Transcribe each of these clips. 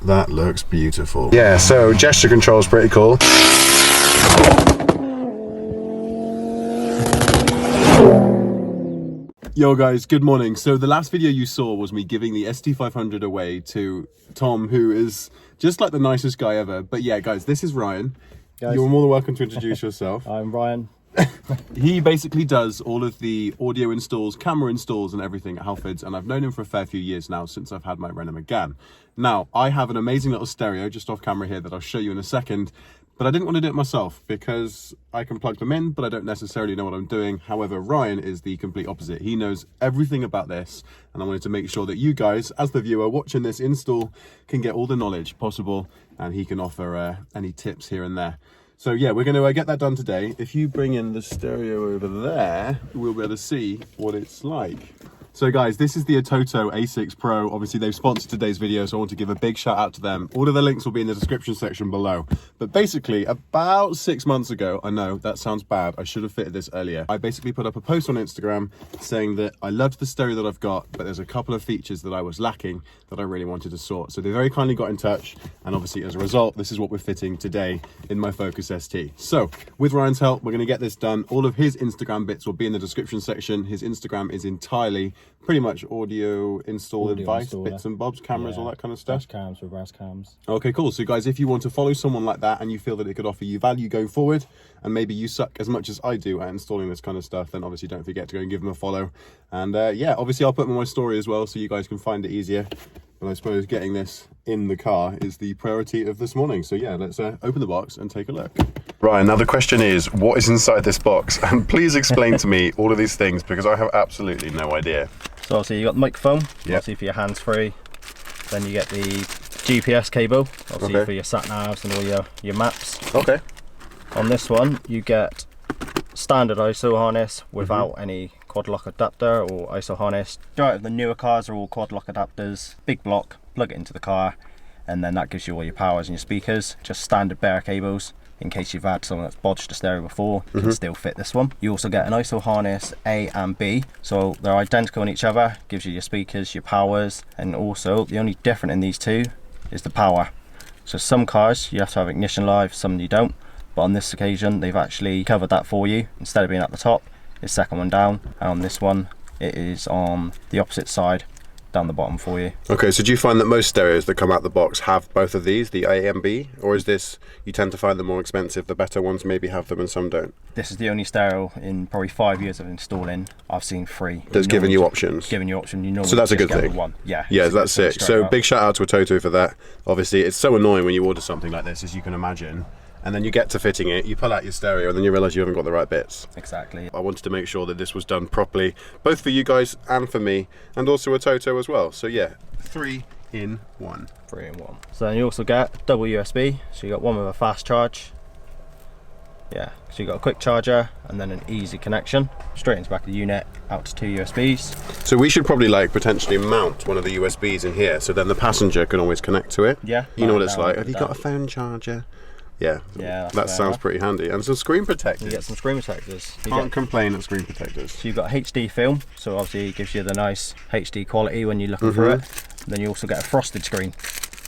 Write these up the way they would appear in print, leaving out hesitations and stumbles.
That looks beautiful. Yeah, so gesture control is pretty cool. Yo guys, good morning. So the last video you saw was me giving the ST500 away to Tom, who is just like the nicest guy ever. But yeah, guys, this is Ryan. Guys. You're more than welcome to introduce yourself. I'm Ryan. He basically does all of the audio installs, camera installs and everything at Halfords, and I've known him for a fair few years now since I've had my Renault Megane. Now, I have an amazing little stereo just off camera here that I'll show you in a second, but I didn't want to do it myself because I can plug them in, but I don't necessarily know what I'm doing. However, Ryan is the complete opposite. He knows everything about this, and I wanted to make sure that you guys, as the viewer watching this install, can get all the knowledge possible, and he can offer any tips here and there. So yeah, we're going to get that done today. If you bring in the stereo over there, we'll be able to see what it's like. So guys, this is the ATOTO A6 Pro. Obviously they've sponsored today's video, so I want to give a big shout out to them. All of the links will be in the description section below. But basically, about 6 months ago, I know that sounds bad, I should have fitted this earlier. I basically put up a post on Instagram saying that I loved the stereo that I've got, but there's a couple of features that I was lacking that I really wanted to sort. So they very kindly got in touch, and obviously as a result, this is what we're fitting today in my Focus ST. So with Ryan's help, we're gonna get this done. All of his Instagram bits will be in the description section. His Instagram is entirely pretty much audio install advice, bits and bobs, cameras, all that kind of stuff. Dash cams, reverse cams. Okay, cool. So guys, if you want to follow someone like that and you feel that it could offer you value going forward, and maybe you suck as much as I do at installing this kind of stuff, then obviously don't forget to go and give them a follow. And yeah, obviously I'll put them in my story as well so you guys can find it easier. But I suppose getting this in the car is the priority of this morning. So yeah, let's open the box and take a look. Ryan, now the question is, what is inside this box? And please explain to me all of these things because I have absolutely no idea. So obviously you got the microphone, obviously for your hands-free. Then you get the GPS cable, obviously for your sat-navs and all your maps. Okay. On this one, you get standard ISO harness without any quad lock adapter or ISO harness. Right, the newer cars are all quad lock adapters, big block, plug it into the car, and then that gives you all your powers and your speakers. Just standard bare cables. In case you've had someone that's bodged a stereo before, you can still fit this one. You also get an ISO harness A and B, so they're identical in each other, gives you your speakers, your powers, and also the only different in these two is the power. So some cars you have to have ignition live, some you don't, but on this occasion they've actually covered that for you. Instead of being at the top, it's second one down, and on this one it is on the opposite side down the bottom for you. Okay, so do you find that most stereos that come out the box have both of these, the A and B, or is this, you tend to find them more expensive, the better ones maybe have them and some don't? This is the only stereo in probably 5 years of installing I've seen free. That's giving you options? Giving you option, you normally so that's a good thing. One. Yeah, that's sick. So big shout out to ATOTO for that. Obviously it's so annoying when you order something like this, as you can imagine, and then you get to fitting it, you pull out your stereo, and then you realise you haven't got the right bits. Exactly. I wanted to make sure that this was done properly, both for you guys and for me, and also ATOTO as well. So yeah, 3 in 1. 3 in 1. So then you also get double USB, so you got one with a fast charge. Yeah, so you got a quick charger, and then an easy connection, straight into the back of the unit, out to 2 USBs. So we should probably like potentially mount one of the USBs in here, so then the passenger can always connect to it. Yeah. You know what it's like. Have you got a phone charger? Yeah, that sounds pretty handy. And some screen protectors. You get some screen protectors. Can't complain at screen protectors. So you've got HD film, so obviously it gives you the nice HD quality when you're looking through it. And then you also get a frosted screen,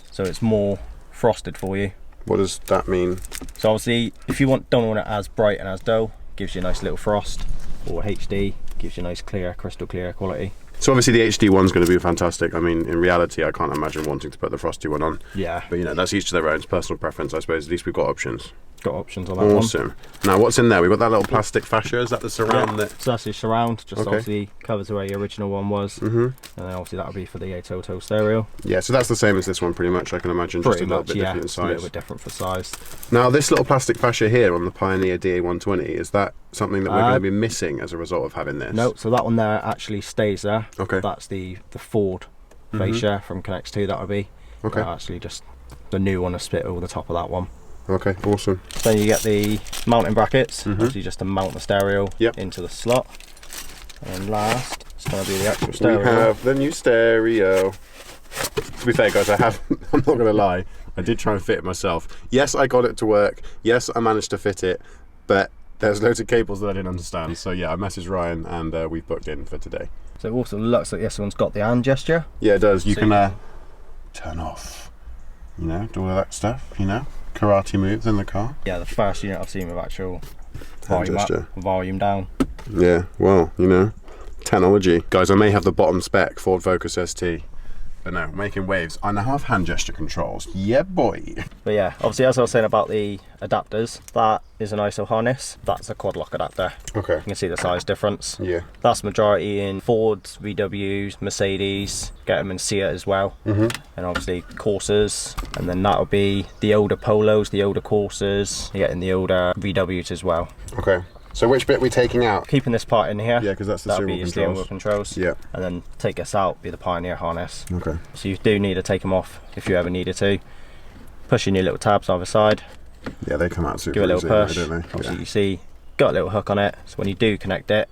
so it's more frosted for you. What does that mean? So obviously, if you don't want it as bright and as dull, gives you a nice little frost, or HD, gives you a nice clear, crystal clear quality. So obviously the HD one's going to be fantastic. I mean, in reality, I can't imagine wanting to put the frosty one on. Yeah. But you know, that's each to their own. It's personal preference, I suppose. At least we've got options. Got options on that one. Awesome. Now, what's in there? We've got that little plastic fascia. Is that the surround? Yeah. So that's the surround. Just obviously covers where your original one was. And then obviously that'll be for the ATOTO stereo. Yeah. So that's the same as this one, pretty much. I can imagine. Just a little bit different in size. A little bit different for size. Now, this little plastic fascia here on the Pioneer DA120, is that something that we're going to be missing as a result of having this? No. So that one there actually stays there. Okay. That's the Ford fascia from Connect 2. That would be. Okay. Actually, just the new one to split over the top of that one. Okay, awesome. Then you get the mounting brackets, obviously just to mount the stereo into the slot. And last, it's going to be the actual stereo. We have the new stereo. To be fair, guys, I'm not going to lie, I did try and fit it myself. Yes, I got it to work. Yes, I managed to fit it, but there's loads of cables that I didn't understand. So yeah, I messaged Ryan and we've booked in for today. So it also looks like this one's got the hand gesture. Yeah, it does. You can turn off, You know, do all of that stuff, you know. Karate moves in the car. Yeah, the first unit I've seen with actual Hand volume gesture. up, volume down. Yeah, well, you know, technology. Guys, I may have the bottom spec Ford Focus ST, but no, making waves. I now have hand gesture controls. Yeah, boy. But yeah, obviously as I was saying about the adapters, that is an ISO harness. That's a quad lock adapter. Okay. You can see the size difference. Yeah. That's majority in Fords, VWs, Mercedes, get them in Seat as well. And obviously Corsas, and then that'll be the older Polos, the older Corsas, you're getting the older VWs as well. Okay. So which bit are we taking out? Keeping this part in here. Yeah, because that's the that'll be steering your wheel steering wheel controls. controls. Yeah. And then take this out, be the Pioneer harness. Okay. So you do need to take them off if you ever needed to. Push in your little tabs either side. Yeah, they come out super Give it a easy, little push. don't they? Obviously Yeah. you see, got a little hook on it. So when you do connect it,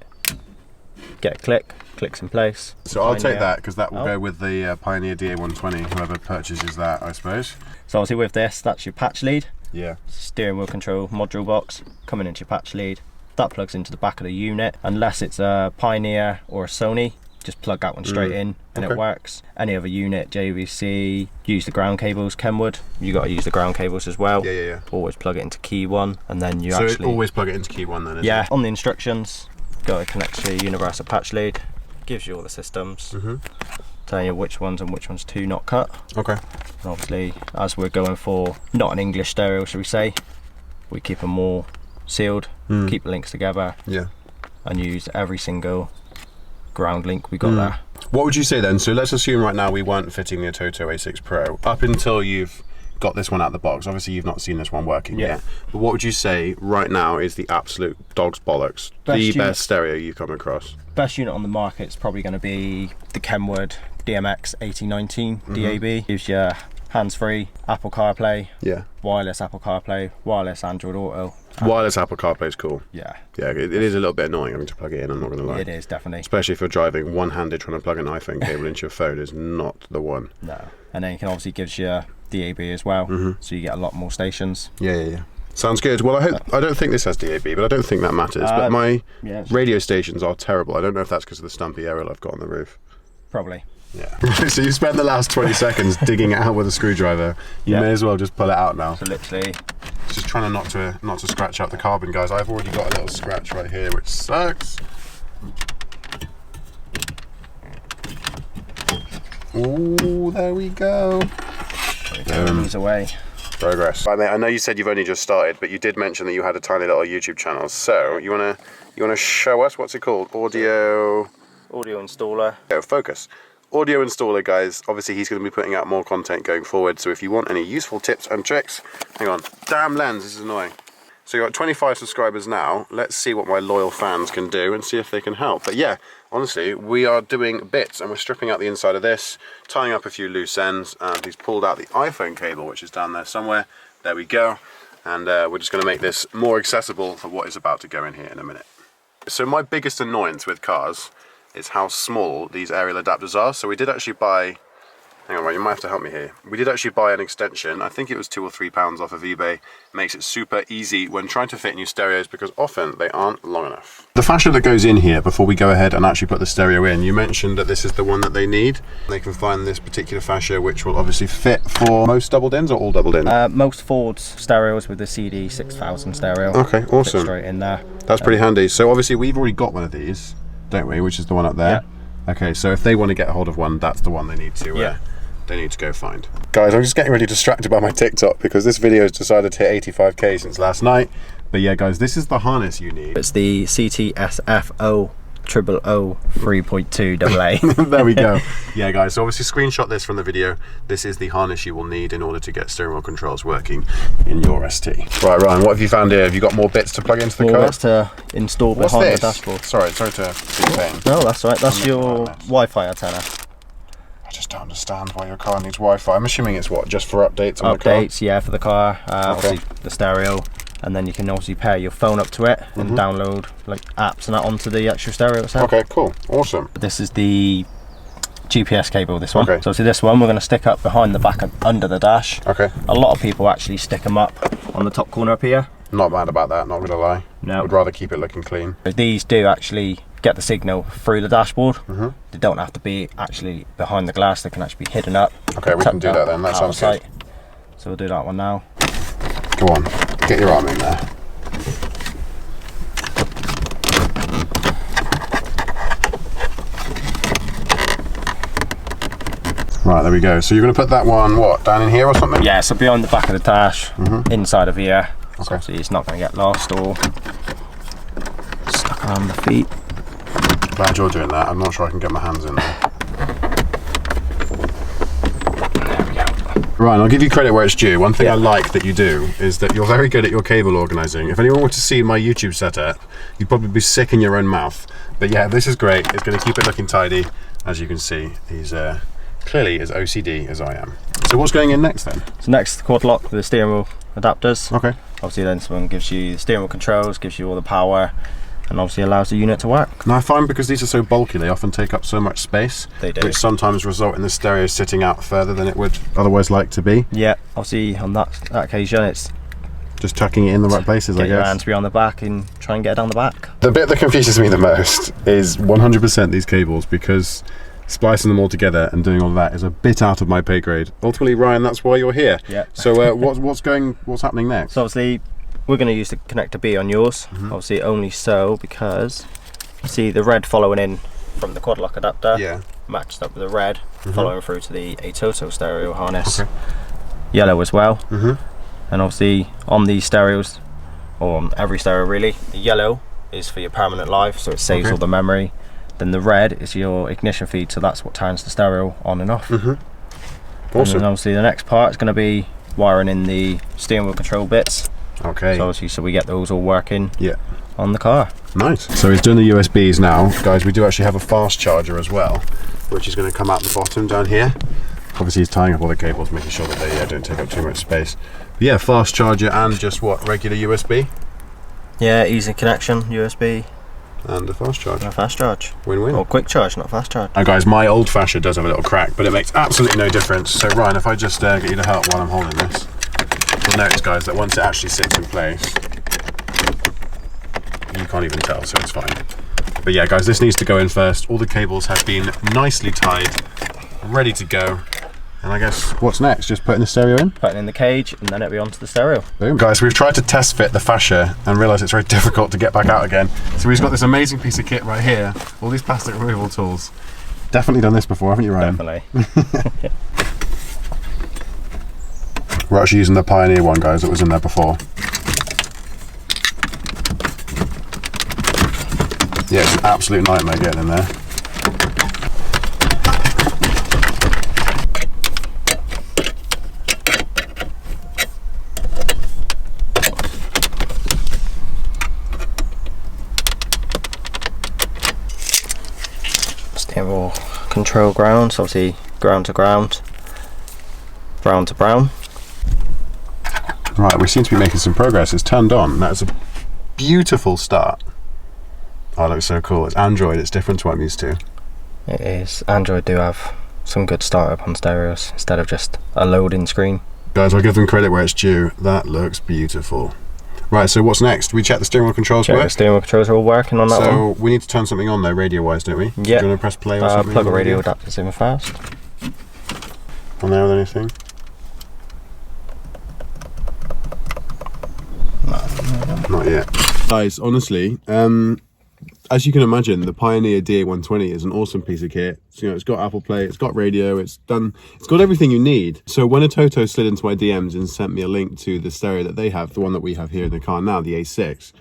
get a click, clicks in place. So I'll take Pioneer. that because that will Oh. go with the Pioneer DA120, whoever purchases that, I suppose. So obviously with this, that's your patch lead. Yeah. Steering wheel control module box coming into your patch lead. That plugs into the back of the unit. Unless it's a Pioneer or a Sony, just plug that one straight in and Okay. it works. Any other unit, JVC, use the ground cables. Kenwood, you got to use the ground cables as well. Yeah. Always plug it into key one, and then you So actually always plug it into key one then, isn't yeah it? on the instructions, got to connect to your universal patch lead. Gives you all the systems, telling you which ones and which ones to not cut. Okay. And obviously, as we're going for not an English stereo, should we say, we keep them all sealed, keep the links together, Yeah. and use every single ground link we got there. What would you say then? So let's assume right now we weren't fitting the ATOTO A6 Pro up until you've got this one out of the box. Obviously you've not seen this one working yet. But what would you say right now is the absolute dog's bollocks? The best stereo you've come across? Best unit on the market is probably going to be the Kenwood DMX 8019 DAB. Gives you hands-free Apple CarPlay, wireless Apple CarPlay, wireless Android Auto. Wireless Apple CarPlay is cool. Yeah, it is a little bit annoying having to plug it in, I'm not going to lie. it is definitely. Especially if you're driving one-handed, trying to plug an iPhone cable into your phone is not the one. No, and then you can obviously gives you DAB as well, so you get a lot more stations. Yeah. Sounds good. Well, I don't think this has DAB, but I don't think that matters. But my radio stations are terrible. I don't know if that's because of the stumpy aerial I've got on the roof. Probably. Yeah. So you spent the last 20 seconds digging it out with a screwdriver. You may as well just pull it out now. So literally, just trying not to scratch out the carbon, guys. I've already got a little scratch right here, which sucks. Ooh, there we go. these away. Progress. Right, mate, I know you said you've only just started, but you did mention that you had a tiny little YouTube channel. So you wanna show us what's it called? Audio Installer. Focus. Audio installer, guys. Obviously he's going to be putting out more content going forward, so if you want any useful tips and tricks, hang on, damn lens, this is annoying. So you've got 25 subscribers now. Let's see what my loyal fans can do and see if they can help. But yeah, honestly, we are doing bits and we're stripping out the inside of this, tying up a few loose ends, and he's pulled out the iPhone cable, which is down there somewhere. There we go. And we're just going to make this more accessible for what is about to go in here in a minute. So my biggest annoyance with cars is how small these aerial adapters are. So we did actually buy, hang on, you might have to help me here. We did actually buy an extension. I think it was £2 or £3 off of eBay. Makes it super easy when trying to fit new stereos because often they aren't long enough. The fascia that goes in here before we go ahead and actually put the stereo in, you mentioned that this is the one that they need. They can find this particular fascia which will obviously fit for most doubled ins or all doubled in? Most Ford stereos with the CD 6000 stereo. Okay, awesome. Fit straight in there. That's pretty handy. So obviously we've already got one of these, don't we? Which is the one up there. Yeah. Okay, so if they want to get a hold of one, that's the one they need to. They need to go find. Guys, I'm just getting really distracted by my TikTok because this video has decided to hit 85k since last night. But yeah, guys, this is the harness you need. It's the CTSFO 000 3.2 AA. There we go. Yeah, guys, so obviously screenshot this from the video. This is the harness you will need in order to get steering wheel controls working in your ST. Right, Ryan, what have you found here? Have you got more bits to plug into the car? More bits to install behind the dashboard. Sorry to be a pain. No, that's right. That's your Wi-Fi antenna. I just don't understand why your car needs Wi-Fi. I'm assuming it's what, just for updates on the car? Updates, yeah, for the car. Obviously the stereo. And then you can obviously pair your phone up to it and download like apps and that onto the actual stereo itself. Okay, cool, awesome. This is the GPS cable, this one. Okay. So this one we're going to stick up behind the back and under the dash. Okay. A lot of people actually stick them up on the top corner up here. Not mad about that, not gonna lie. No. Would rather keep it looking clean. These do actually get the signal through the dashboard. They don't have to be actually behind the glass, they can actually be hidden up. Okay, we can do that then, that sounds good. So we'll do that one now. Go on, get your arm in there. Right, there we go. So you're going to put that one, what, down in here or something? Yeah, so behind the back of the dash, inside of here. Okay. So obviously it's not going to get lost or stuck around the feet. Glad you're doing that. I'm not sure I can get my hands in there. There we go. Ryan, I'll give you credit where it's due. One thing I like that you do is that you're very good at your cable organising. If anyone were to see my YouTube setup, you'd probably be sick in your own mouth. But yeah, this is great. It's going to keep it looking tidy. As you can see, he's clearly as OCD as I am. So what's going in next then? So next, the quad lock, the steering wheel adapters. Okay. Obviously then someone gives you the steering wheel controls, gives you all the power, and obviously allows the unit to work. Now I find because these are so bulky, they often take up so much space. They do. Which sometimes result in the stereo sitting out further than it would otherwise like to be. Yeah, obviously on that occasion it's just tucking it in the right places, I get your guess. hands behind the back and try and get it down the back. The bit that confuses me the most is 100% these cables, because splicing them all together and doing all of that is a bit out of my pay grade. Ultimately, Ryan, that's why you're here. Yeah. So what's happening next? So obviously we're going to use the connector B on yours. Obviously only so because you see the red following in from the quad lock adapter. Yeah. Matched up with the red following through to the ATOTO stereo harness. Okay. Yellow as well. And obviously on these stereos, or on every stereo really, the yellow is for your permanent live, so it saves all the memory. Then the red is your ignition feed, so that's what turns the stereo on and off. Awesome. And then obviously the next part is going to be wiring in the steering wheel control bits. Okay. So obviously, so we get those all working. Yeah. On the car. Nice. So he's doing the USBs now, guys. We do actually have a fast charger as well, which is going to come out the bottom down here. Obviously, he's tying up all the cables, making sure that they don't take up too much space. But yeah, fast charger and just what, regular USB? Yeah, easy connection, USB. And a fast charge. And a fast charge. Win-win. Or quick charge, not fast charge. Now guys, my old fascia does have a little crack, but it makes absolutely no difference. So Ryan, if I just get you to help while I'm holding this, you'll notice guys that once it actually sits in place, you can't even tell, so it's fine. But yeah guys, this needs to go in first. All the cables have been nicely tied, ready to go. And I guess what's next? Just putting the stereo in? Putting in the cage and then it'll be onto the stereo. Boom. Guys, we've tried to test fit the fascia and realised it's very difficult to get back out again. So we've got this amazing piece of kit right here, all these plastic removal tools. Definitely done this before, haven't you, Ryan? Definitely. We're actually using the Pioneer one, guys, that was in there before. Yeah, it's an absolute nightmare getting in there. Steering control ground, so obviously ground to ground, brown to brown. Right, we seem to be making some progress. It's turned on. That's a beautiful start. Oh, it looks so cool. It's Android. It's different to what I'm used to. It is. Android do have some good startup on stereos instead of just a loading screen. Guys, I'll give them credit where it's due. That looks beautiful. Right, so what's next? We check the steering wheel controls work? The steering wheel controls are all working on that one. So we need to turn something on though, radio-wise, don't we? Yeah. Do you want to press play or something? Plug a radio adapters in first. On there with anything? Not yet. Guys, honestly, as you can imagine, the Pioneer DA120 is an awesome piece of kit. So, you know, it's got Apple Play, it's got radio, it's got everything you need. So when ATOTO slid into my DMs and sent me a link to the stereo that they have, the one that we have here in the car now, the A6,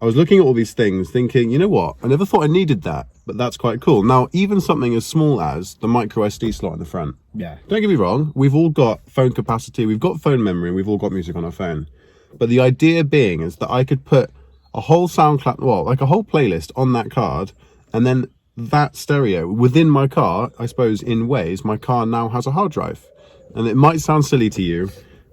I was looking at all these things thinking, you know what, I never thought I needed that, but that's quite cool. Now, even something as small as the micro SD slot in the front. Yeah. Don't get me wrong, we've all got phone capacity, we've got phone memory, and we've all got music on our phone. But the idea being is that I could put a whole SoundCloud, well, like a whole playlist on that card, and then that stereo within my car, I suppose in ways, my car now has a hard drive. And it might sound silly to you,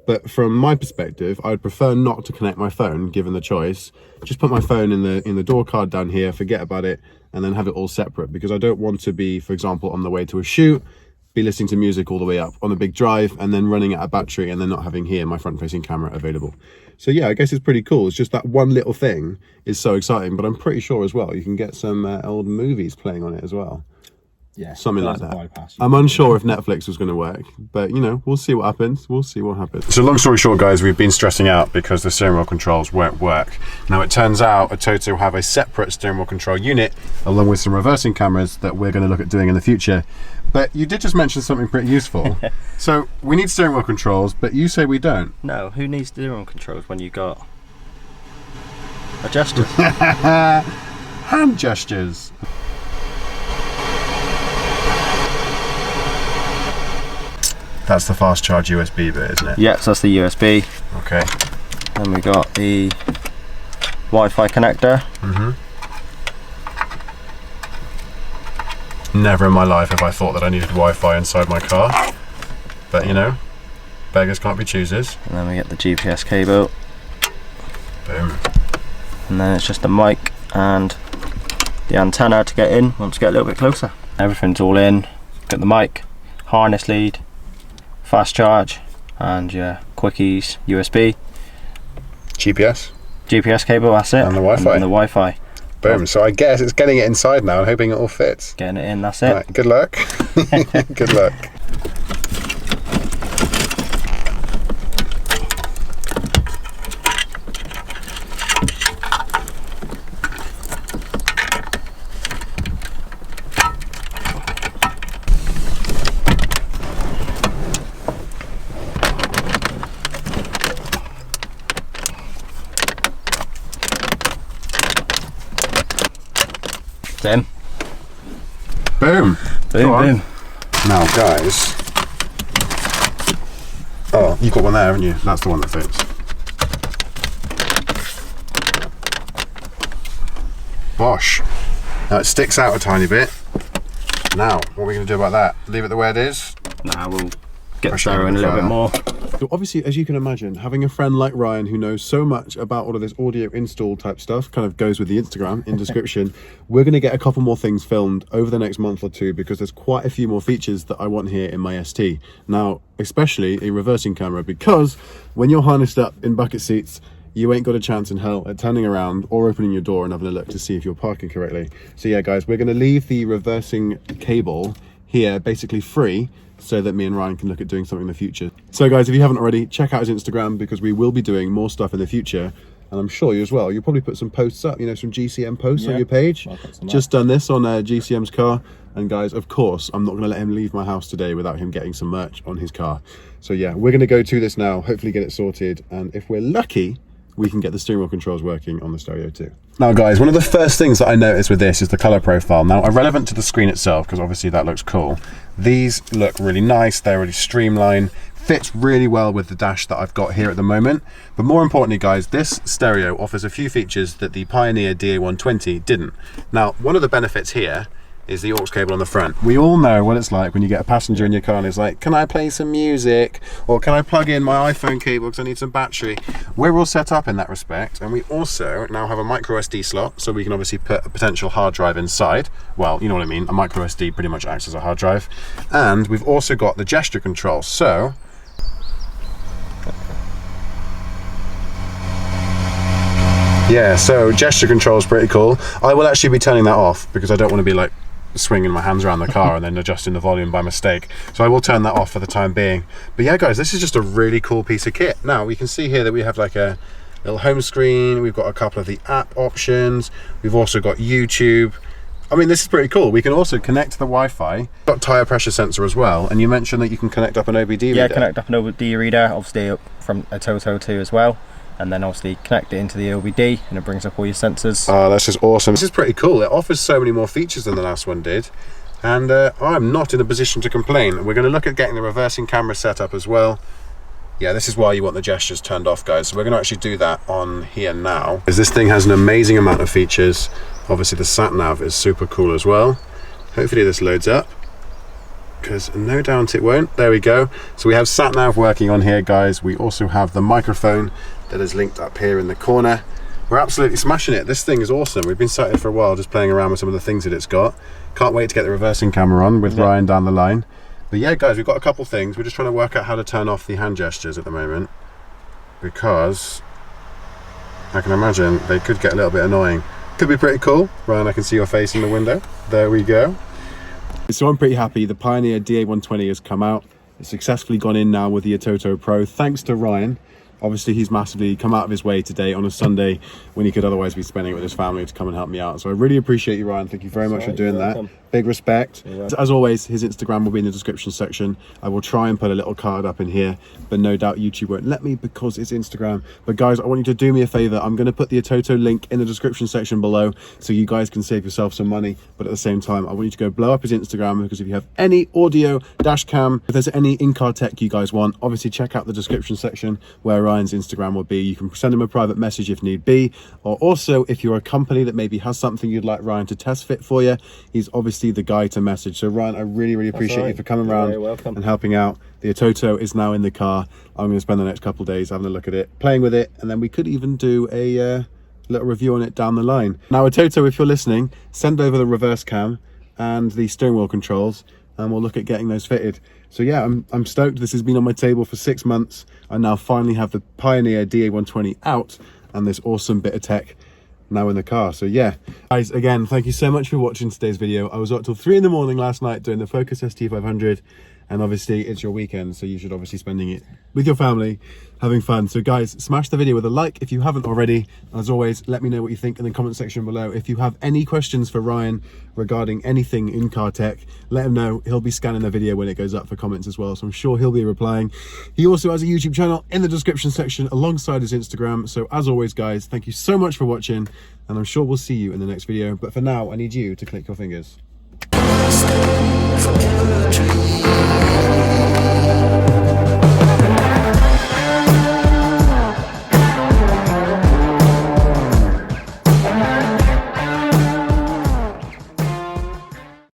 but from my perspective, I would prefer not to connect my phone, given the choice. Just put my phone in the door card down here, forget about it, and then have it all separate, because I don't want to be, for example, on the way to a shoot, be listening to music all the way up on a big drive and then running out of battery and then not having here my front facing camera available. So yeah, I guess it's pretty cool. It's just that one little thing is so exciting, but I'm pretty sure as well you can get some old movies playing on it as well. Yeah, something like there's a that. bypass. I'm unsure if Netflix was going to work, but you know, we'll see what happens. We'll see what happens. So long story short, guys, we've been stressing out because the steering wheel controls won't work. Now it turns out ATOTO have a separate steering wheel control unit along with some reversing cameras that we're going to look at doing in the future. But you did just mention something pretty useful. So we need steering wheel controls, but you say we don't. No, who needs steering wheel controls when you got adjusters? Hand gestures. That's the fast charge USB bit, isn't it? Yeah, so that's the USB. Okay. Then we got the Wi-Fi connector. Never in my life have I thought that I needed Wi-Fi inside my car. But you know, beggars can't be choosers. And then we get the GPS cable. Boom. And then it's just the mic and the antenna to get in once we get a little bit closer. Everything's all in. Got the mic, harness lead, fast charge, and your quickies, USB. GPS cable, that's it. And the Wi-Fi. And the Wi-Fi. Boom. So I guess it's getting it inside now and hoping it all fits. Getting it in, that's it. Right, good luck. Good luck. In. Boom. Boom, boom. Now, guys. Oh, you've got one there, haven't you? That's the one that fits. Bosh. Now it sticks out a tiny bit. Now, what are we going to do about that? Leave it the way it is? Now we'll get the stereo in a little bit more. So obviously, as you can imagine, having a friend like Ryan who knows so much about all of this audio install type stuff, kind of goes with the Instagram in description. We're going to get a couple more things filmed over the next month or two because there's quite a few more features that I want here in my ST. Now, especially a reversing camera, because when you're harnessed up in bucket seats, you ain't got a chance in hell at turning around or opening your door and having a look to see if you're parking correctly. So yeah, guys, we're going to leave the reversing cable here basically free, so that me and Ryan can look at doing something in the future. So guys, if you haven't already, check out his Instagram because we will be doing more stuff in the future. And I'm sure you as well. You'll probably put some posts up, you know, some GCM posts on your page. Just done this on GCM's car. And guys, of course, I'm not going to let him leave my house today without him getting some merch on his car. So yeah, we're going to go to this now, hopefully get it sorted. And if we're lucky, we can get the steering wheel controls working on the stereo too. Now guys, one of the first things that I noticed with this is the color profile. Now, irrelevant to the screen itself, because obviously that looks cool. These look really nice, they're really streamlined, fits really well with the dash that I've got here at the moment. But more importantly guys, this stereo offers a few features that the Pioneer DA120 didn't. Now, one of the benefits here is the aux cable on the front. We all know what it's like when you get a passenger in your car and it's like, can I play some music? Or can I plug in my iPhone cable because I need some battery? We're all set up in that respect. And we also now have a micro SD slot, so we can obviously put a potential hard drive inside. Well, you know what I mean, a micro SD pretty much acts as a hard drive. And we've also got the gesture control. So, yeah, so gesture control is pretty cool. I will actually be turning that off because I don't want to be like swinging my hands around the car and then adjusting the volume by mistake. So I will turn that off for the time being. But yeah guys, this is just a really cool piece of kit. Now we can see here that we have like a little home screen. We've got a couple of the app options. We've also got YouTube. I mean, this is pretty cool. We can also connect to the Wi-Fi. Got tire pressure sensor as well. And you mentioned that you can connect up an OBD reader. Yeah, connect up an OBD reader, obviously from ATOTO too as well. And then obviously connect it into the OBD and it brings up all your sensors. Oh, that's just awesome. This is pretty cool. It offers so many more features than the last one did. And I'm not in a position to complain. We're going to look at getting the reversing camera set up as well. Yeah, this is why you want the gestures turned off, guys. So we're going to actually do that on here now. Because this thing has an amazing amount of features. Obviously the sat nav is super cool as well. Hopefully this loads up, because no doubt it won't. There we go. So we have sat nav working on here, guys. We also have the microphone that is linked up here in the corner. We're absolutely smashing it. This thing is awesome. We've been sat here for a while just playing around with some of the things that it's got. Can't wait to get the reversing camera on with Ryan down the line. But yeah guys, we've got a couple things. We're just trying to work out how to turn off the hand gestures at the moment, because I can imagine they could get a little bit annoying. Could be pretty cool. Ryan, I can see your face in the window. There we go. So I'm pretty happy. The Pioneer DA120 has come out. It's successfully gone in now with the ATOTO Pro, thanks to Ryan. Obviously, he's massively come out of his way today on a Sunday when he could otherwise be spending it with his family to come and help me out. So I really appreciate you, Ryan. Thank you very much for doing that. Big respect. As always, his Instagram will be in the description section. I will try and put a little card up in here, but no doubt YouTube won't let me because it's Instagram. But guys, I want you to do me a favor. I'm going to put the ATOTO link in the description section below so you guys can save yourself some money. But at the same time, I want you to go blow up his Instagram, because if you have any audio, dash cam, if there's any in-car tech you guys want, obviously check out the description section where Ryan's Instagram will be. You can send him a private message if need be, or also if you're a company that maybe has something you'd like Ryan to test fit for you, he's obviously the guy to message. So Ryan, I really appreciate you for coming around and helping out. The ATOTO is now in the car. I'm going to spend the next couple of days having a look at it, playing with it, and then we could even do a little review on it down the line. Now ATOTO, if you're listening, send over the reverse cam and the steering wheel controls, and we'll look at getting those fitted. So yeah, I'm stoked. This has been on my table for 6 months. I now finally have the Pioneer DA120 out and this awesome bit of tech now in the car. So yeah, guys, again, thank you so much for watching today's video. I was up till 3 in the morning last night doing the Focus ST225, and obviously it's your weekend, so you should obviously spending it with your family, having fun. So guys, smash the video with a like if you haven't already. As always, let me know what you think in the comment section below. If you have any questions for Ryan regarding anything in car tech, let him know. He'll be scanning the video when it goes up for comments as well, so I'm sure he'll be replying. He also has a YouTube channel in the description section alongside his Instagram. So as always, guys, thank you so much for watching, and I'm sure we'll see you in the next video. But for now, I need you to click your fingers.